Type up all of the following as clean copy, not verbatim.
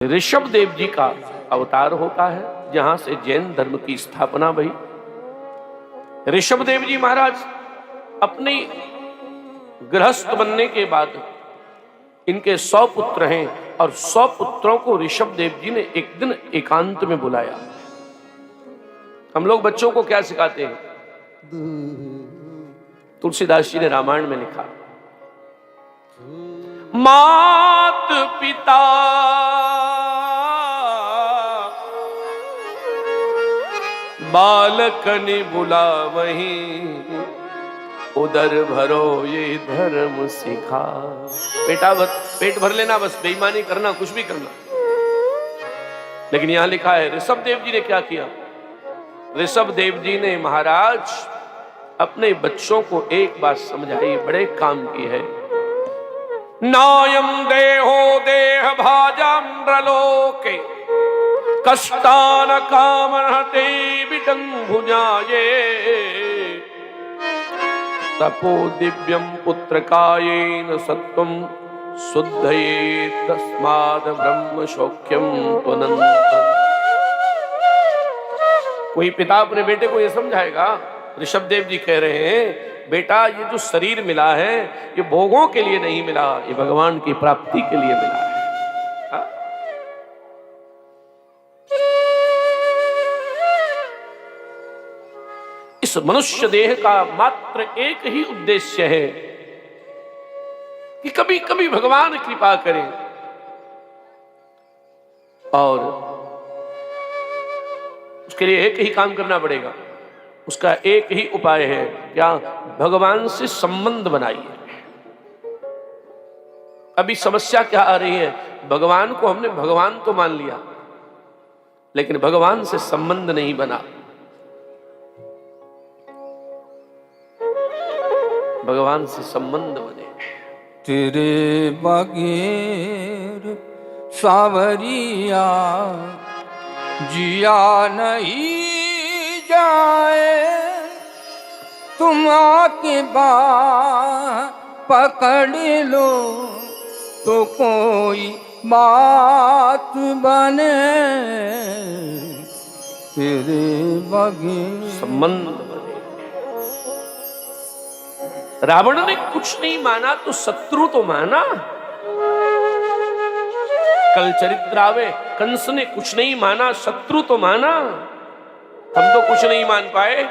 ऋषभ देव जी का अवतार होता है जहां से जैन धर्म की स्थापना हुई। ऋषभ देव जी महाराज अपनी गृहस्थ बनने के बाद इनके 100 पुत्र हैं और 100 पुत्रों को ऋषभ देव जी ने एक दिन एकांत में बुलाया। हम लोग बच्चों को क्या सिखाते हैं? तुलसीदास जी ने रामायण में लिखा, मात पिता बालकनि बुलावहीं, उदर भरो ये धर्म सिखा। पेट भर लेना, बस बेईमानी करना, कुछ भी करना। लेकिन यहां लिखा है ऋषभ देव जी ने क्या किया? ऋषभ देव जी ने महाराज अपने बच्चों को एक बात समझाई, बड़े काम की है। नायम देहो देह भाजाम्रलोके कष्टान कामहते विडंभुजाये, तपो दिव्यम पुत्रकायेन सत्वम शुद्धये तस्माद ब्रह्म सौख्यम त्वनंतम्। कोई पिता अपने बेटे को यह समझाएगा, ऋषभ देव जी कह रहे हैं बेटा ये जो शरीर मिला है ये भोगों के लिए नहीं मिला, ये भगवान की प्राप्ति के लिए मिला है। हा? इस मनुष्य देह का मात्र एक ही उद्देश्य है कि कभी कभी भगवान कृपा करें, और उसके लिए एक ही काम करना पड़ेगा। उसका एक ही उपाय है, क्या? भगवान से संबंध बनाइए। अभी समस्या क्या आ रही है? भगवान को हमने भगवान तो मान लिया, लेकिन भगवान से संबंध नहीं बना। भगवान से संबंध बने। तेरे बगैर सावरिया जिया नहीं जाए, तुम आके बाह पकड़ लो तो कोई बात बने। तेरे बगैर संबंध बने। रावण ने कुछ नहीं माना तो शत्रु तो माना। कल चरित्र आवे, कंस ने कुछ नहीं माना, शत्रु तो माना। हम तो कुछ नहीं मान पाए,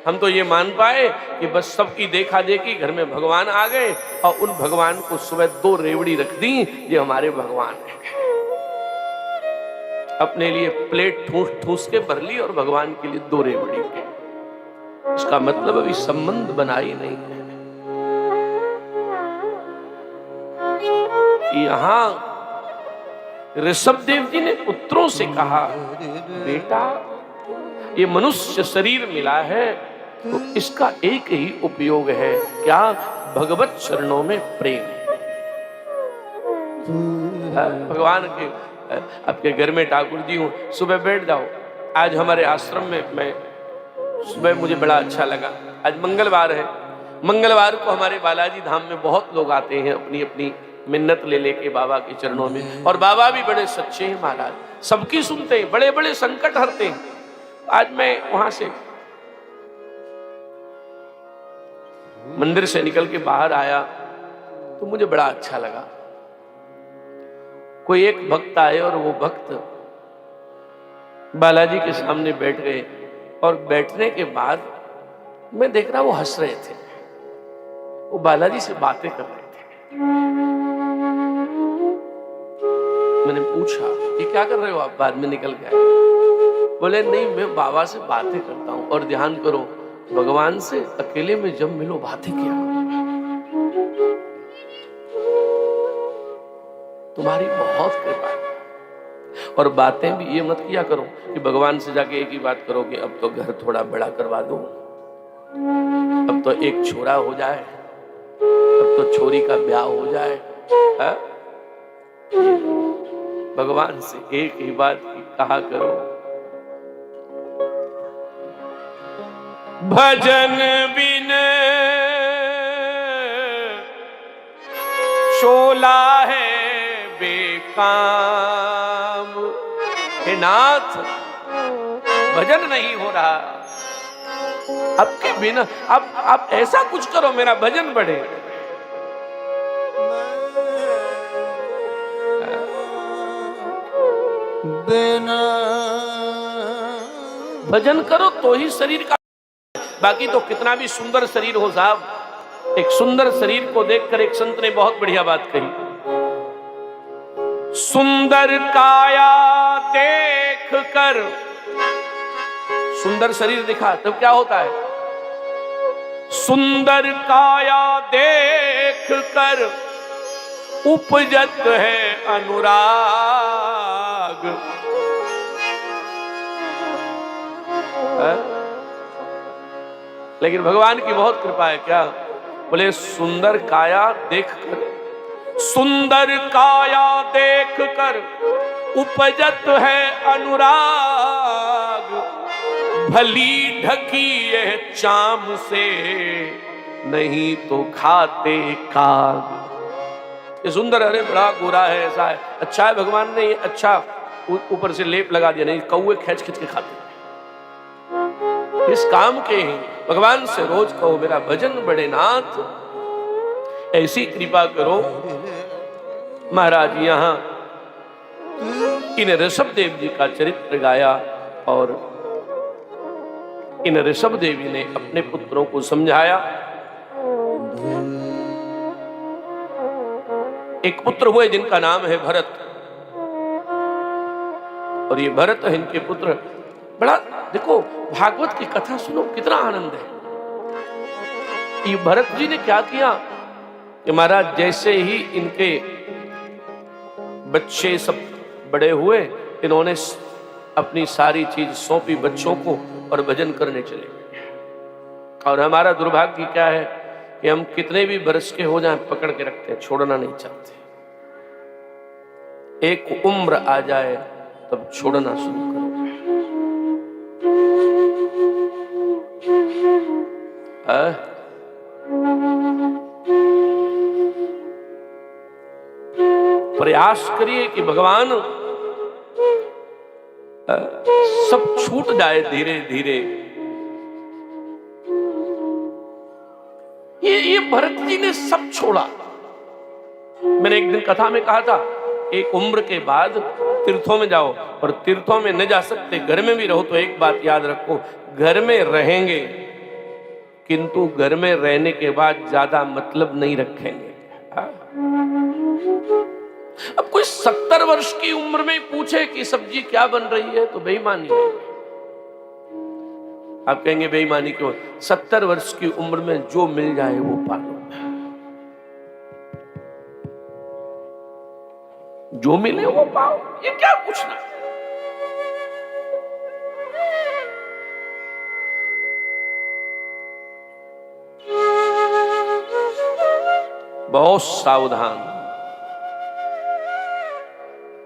हम तो ये मान पाए कि बस सबकी देखा देखी घर में भगवान आ गए और उन भगवान को सुबह 2 रेवड़ी रख दी, ये हमारे भगवान है। अपने लिए प्लेट ठूस ठूस के भर ली और भगवान के लिए 2 रेवड़ी। इसका मतलब अभी संबंध बना ही नहीं है। यहां ऋषभ देव जी ने पुत्रों से कहा, बेटा ये मनुष्य शरीर मिला है तो इसका एक ही उपयोग है, क्या? भगवत चरणों में प्रेम। भगवान के आपके घर में ठाकुर जी हूं, सुबह बैठ जाओ। आज हमारे आश्रम में मैं सुबह, मुझे बड़ा अच्छा लगा। आज मंगलवार है, मंगलवार को हमारे बालाजी धाम में बहुत लोग आते हैं अपनी अपनी मिन्नत ले लेके बाबा के चरणों में, और बाबा भी बड़े सच्चे हैं महाराज, सबकी सुनते हैं, बड़े बड़े संकट हरते हैं। आज मैं वहां से मंदिर से निकल के बाहर आया तो मुझे बड़ा अच्छा लगा। कोई एक भक्त आए और वो भक्त बालाजी के सामने बैठ गए, और बैठने के बाद मैं देख रहा वो हंस रहे थे, वो बालाजी से बातें कर रहे थे। मैंने पूछा ये क्या कर रहे हो आप? बाद में निकल गए। बोले नहीं, मैं बाबा से बातें करता हूं। और ध्यान करो, भगवान से अकेले में जब मिलो बातें किया करो, तुम्हारी बहुत कृपा है। और बातें भी ये मत किया करो कि भगवान से जाके एक ही बात करो कि अब तो घर थोड़ा बड़ा करवा दो, अब तो एक छोरा हो जाए, अब तो छोरी का ब्याह हो जाए। है? भगवान से एक ही बात की कहा करो, भजन बिन शोला है बेकार, हे नाथ भजन नहीं हो रहा, आपके बिना आप ऐसा कुछ करो मेरा भजन बढ़े। बिना भजन करो तो ही शरीर का, बाकी तो कितना भी सुंदर शरीर हो साहब, एक सुंदर शरीर को देखकर एक संत ने बहुत बढ़िया बात कही, सुंदर काया देख कर, सुंदर शरीर दिखा तब क्या होता है, सुंदर काया देख कर उपजत है अनुराग। लेकिन भगवान की बहुत कृपा है, क्या बोले, सुंदर काया देखकर, सुंदर काया देखकर उपजत है अनुराग, भली ढकी यह चाम से नहीं तो खाते काग। ये सुंदर, अरे बड़ा गोरा है, ऐसा है, अच्छा है, भगवान ने ये अच्छा ऊपर से लेप लगा दिया, नहीं कौवे खींच खींच के खाते। इस काम के ही भगवान से रोज कहो मेरा भजन बढ़े नाथ, ऐसी कृपा करो। महाराज यहां इन ऋषभ देव जी का चरित्र गाया और इन ऋषभ देवी ने अपने पुत्रों को समझाया। एक पुत्र हुए जिनका नाम है भरत, और ये भरत है इनके पुत्र। बड़ा देखो भागवत की कथा सुनो कितना आनंद है। ये भरत जी ने क्या किया कि महाराज जैसे ही इनके बच्चे सब बड़े हुए, इन्होंने अपनी सारी चीज सौंपी बच्चों को और भजन करने चले। और हमारा दुर्भाग्य क्या है कि हम कितने भी बरस के हो जाएं पकड़ के रखते हैं, छोड़ना नहीं चाहते। एक उम्र आ जाए तब छोड़ना शुरू करो। प्रयास करिए कि भगवान सब छूट जाए धीरे धीरे। ये भरत जी ने सब छोड़ा। मैंने एक दिन कथा में कहा था, एक उम्र के बाद तीर्थों में जाओ, और तीर्थों में न जा सकते घर में भी रहो तो एक बात याद रखो, घर में रहेंगे किंतु घर में रहने के बाद ज्यादा मतलब नहीं रखेंगे। अब कोई 70 वर्ष की उम्र में पूछे कि सब्जी क्या बन रही है तो बेईमानी है। आप कहेंगे बेईमानी क्यों? 70 वर्ष की उम्र में जो मिल जाए वो पालो, जो मिले वो पाओ, ये क्या पूछना। बहुत सावधान।